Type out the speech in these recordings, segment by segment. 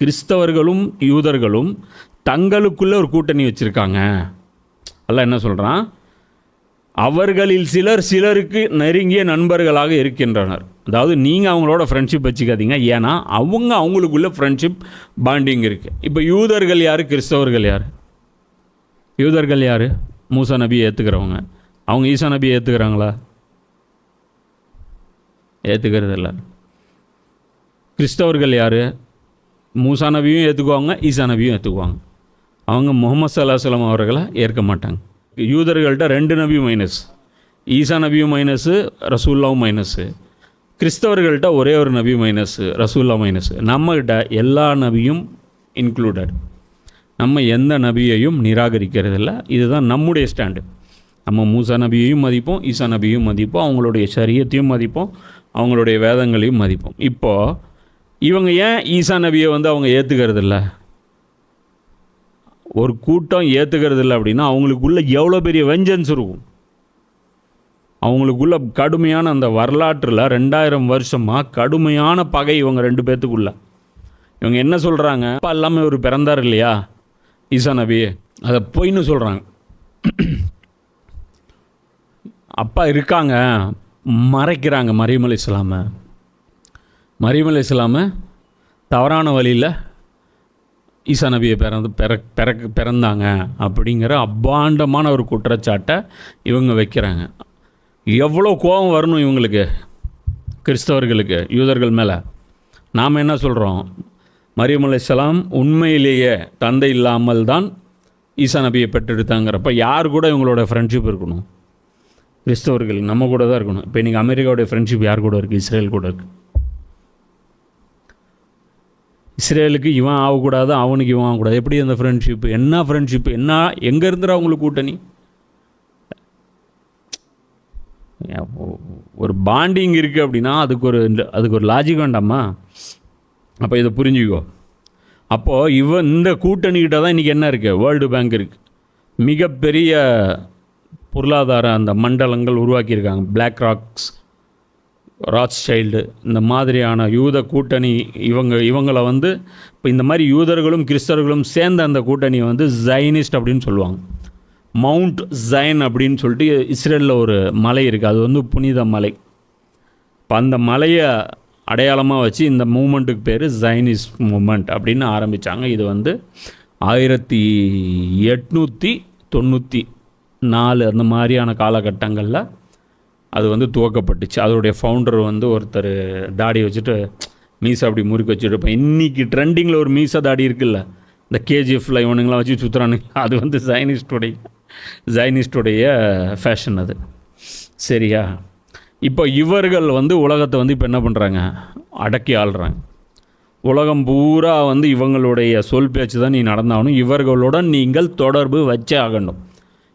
கிறிஸ்தவர்களும் யூதர்களும் தங்களுக்குள்ளே ஒரு கூட்டணி வச்சுருக்காங்க. அல்லாஹ் என்ன சொல்கிறான்? அவர்களில் சிலருக்கு நெருங்கிய நண்பர்களாக இருக்கின்றனர். அதாவது நீங்கள் அவங்களோட ஃப்ரெண்ட்ஷிப் வச்சுக்காதீங்க, ஏன்னா அவங்களுக்குள்ள ஃப்ரெண்ட்ஷிப் பாண்டிங் இருக்குது. இப்போ யூதர்கள் யார், கிறிஸ்தவர்கள் யார்? யூதர்கள் யார்? மூசா நபியை ஏற்றுக்கிறவங்க. அவங்க ஈசா நபியை ஏற்றுக்கிறாங்களா? ஏற்றுக்கிறது இல்லை. கிறிஸ்தவர்கள் யார்? மூசா நபியும் ஏற்றுக்குவாங்க, ஈசா நபியும் ஏற்றுக்குவாங்க. அவங்க முகமது ஸல்லல்லாஹு அலைஹி வஸல்லம் அவர்களை ஏற்க மாட்டாங்க. யூதர்கள்ட்ட 2 நபியும் மைனஸ், ஈசா நபியும் மைனஸு, ரசூல்லாவும் மைனஸு. கிறிஸ்தவர்கள்ட்ட ஒரே ஒரு நபி மைனஸு, ரசூல்லா மைனஸு. நம்மகிட்ட எல்லா நபியும் இன்க்ளூடட். நம்ம எந்த நபியையும் நிராகரிக்கிறதில்ல. இதுதான் நம்முடைய ஸ்டாண்டு. நம்ம மூசா நபியையும் மதிப்போம், ஈசா நபியும் மதிப்போம், அவங்களுடைய ஷரியத்தையும் மதிப்போம், அவங்களுடைய வேதங்களையும் மதிப்போம். இப்போது இவங்க ஏன் ஈசா நபியை அவங்க ஏற்றுக்கிறது இல்லை? ஒரு கூட்டம் ஏற்றுக்கிறது இல்லை அப்படின்னா அவங்களுக்குள்ள எவ்வளோ பெரிய வெஞ்சன்ஸ் இருக்கும். அவங்களுக்குள்ள கடுமையான அந்த வரலாற்றில் 2000 வருஷமாக கடுமையான பகை இவங்க 2 பேர்த்துக்குள்ள. இவங்க என்ன சொல்கிறாங்க? அப்பா எல்லாமே ஒரு பிறந்தார் இல்லையா ஈசா நபி, அதை பொய்ன்னு சொல்கிறாங்க. அப்பா இருக்காங்க, மறைக்கிறாங்க. மரியம் அலைஹிஸ்ஸலாமை தவறான வழியில் ஈசா நபியை பிறந்தாங்க அப்படிங்கிற அப்பாண்டமான ஒரு குற்றச்சாட்டை இவங்க வைக்கிறாங்க. எவ்வளோ கோபம் வரணும் இவங்களுக்கு, கிறிஸ்தவர்களுக்கு, யூதர்கள் மேலே. நாம் என்ன சொல்கிறோம்? மரியம் அலைஹிஸ்ஸலாம் உண்மையிலேயே தந்தை இல்லாமல் தான் ஈசா நபியை பெற்றெடுத்தாங்கிறப்ப யார் கூட இவங்களோட ஃப்ரெண்ட்ஷிப் இருக்கணும்? கிறிஸ்தவர்கள் நம்ம கூட தான் இருக்கணும். இப்போ இன்றைக்கி அமெரிக்காவுடைய ஃப்ரெண்ட்ஷிப் யார் கூட இருக்குது? இஸ்ரேல் கூட இருக்குது. இஸ்ரேலுக்கு இவன் ஆகக்கூடாது, அவனுக்கு இவன் ஆகக்கூடாது. எப்படி அந்த ஃப்ரெண்ட்ஷிப்பு? என்ன ஃப்ரெண்ட்ஷிப்பு? என்ன எங்கே இருந்துடா அவங்களுக்கு கூட்டணி? ஒரு பாண்டிங் இருக்குது அப்படின்னா அதுக்கு ஒரு லாஜிக் வேண்டாமா? அப்போ இதை புரிஞ்சுக்கோ. அப்போது இந்த கூட்டணிக்கிட்ட தான் இன்றைக்கி என்ன இருக்குது? வேர்ல்டு பேங்க் இருக்குது. மிகப்பெரிய பொருளாதார அந்த மண்டலங்கள் உருவாக்கியிருக்காங்க. பிளாக் ராக்ஸ், ராத்ஸ்சைல்டு, இந்த மாதிரியான யூத கூட்டணி. இவங்களை இப்போ இந்த மாதிரி யூதர்களும் கிறிஸ்தவர்களும் சேர்ந்த அந்த கூட்டணி ஜைனிஸ்ட் அப்படின்னு சொல்லுவாங்க. மவுண்ட் ஜைன் அப்படின்னு சொல்லிட்டு இஸ்ரேலில் ஒரு மலை இருக்குது. அது புனித மலை. இப்போ அந்த மலையை அடையாளமாக வச்சு இந்த மூமெண்ட்டுக்கு பேர் ஜைனிஸ்ட் மூமெண்ட் அப்படின்னு ஆரம்பித்தாங்க. இது 1894 அந்த மாதிரியான காலகட்டங்களில் அது துவக்கப்பட்டுச்சு. அதோடைய ஃபவுண்டர் ஒருத்தர் தாடி வச்சுட்டு மீசை அப்படி முறுக்கி வச்சுருப்பேன். இன்றைக்கி ட்ரெண்டிங்கில் ஒரு மீசை தாடி இருக்குல்ல, இந்த கேஜிஎஃப்பில் இவனுங்களாம் வச்சு சுற்றுறானுங்க. அது ஜைனிஸ்டுடைய ஃபேஷன் அது. சரியா? இப்போ இவர்கள் உலகத்தை இப்போ என்ன பண்ணுறாங்க? அடக்கி ஆள்றாங்க. உலகம் பூரா இவங்களுடைய சொல் பேச்சு தான் நீ நடந்தாகணும். இவர்களுடன் நீங்கள் தொடர்பு வச்சே ஆகணும்.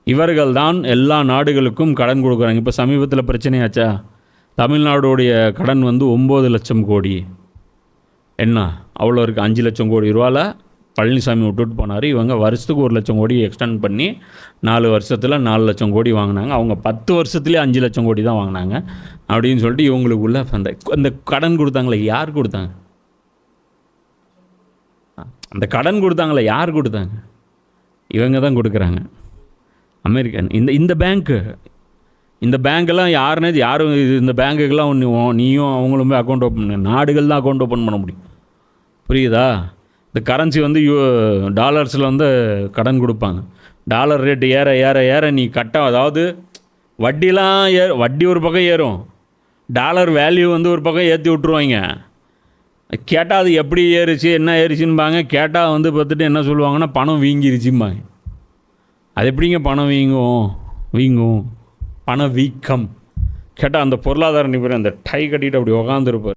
இவர்கள் தான் எல்லா நாடுகளுக்கும் கடன் கொடுக்குறாங்க. இப்போ சமீபத்தில் பிரச்சனையாச்சா? தமிழ்நாடுடைய கடன் 9 லட்சம் கோடி. என்ன அவ்வளோ இருக்குது? 5 லட்சம் கோடி ரூபாவில் பழனிசாமி விட்டுட்டு போனார். இவங்க வருஷத்துக்கு 1 லட்சம் கோடி எக்ஸ்டெண்ட் பண்ணி 4 வருஷத்தில் 4 லட்சம் கோடி வாங்கினாங்க. அவங்க 10 வருஷத்துலேயே 5 லட்சம் கோடி தான் வாங்கினாங்க அப்படின்னு சொல்லிட்டு இவங்களுக்குள்ள அந்த கடன் கொடுத்தாங்களே யார் கொடுத்தாங்க? அந்த கடன் கொடுத்தாங்களே யார் கொடுத்தாங்க? இவங்க தான் கொடுக்குறாங்க. அமெரிக்கன். இந்த பேங்க்கெல்லாம் யாரும் இந்த பேங்க்குக்கெல்லாம் நீயும் அவங்களும் போய் அக்கௌண்ட் ஓப்பன் பண்ண, நாடுகள் தான் அக்கௌண்ட் ஓப்பன் பண்ண முடியும். புரியுதா? இந்த கரன்சி டாலர்ஸில் கடன் கொடுப்பாங்க. டாலர் ரேட்டு ஏற ஏற ஏற நீ அதாவது வட்டி ஒரு பக்கம் ஏறும், டாலர் வேல்யூ ஒரு பக்கம் ஏற்றி விட்ருவாங்க. கேட்டால் அது எப்படி ஏறிச்சு என்ன ஏறிச்சுன்பாங்க. கேட்டால் பார்த்துட்டு என்ன சொல்லுவாங்கன்னா பணம் வீங்கிருச்சும்பாங்க. அது எப்படிங்க பணம் வீங்கும்? பண வீக்கம். கேட்டால் அந்த பொருளாதார நிபுணர் அந்த டை கட்டிட்டு அப்படி உக்காந்துருப்பார்.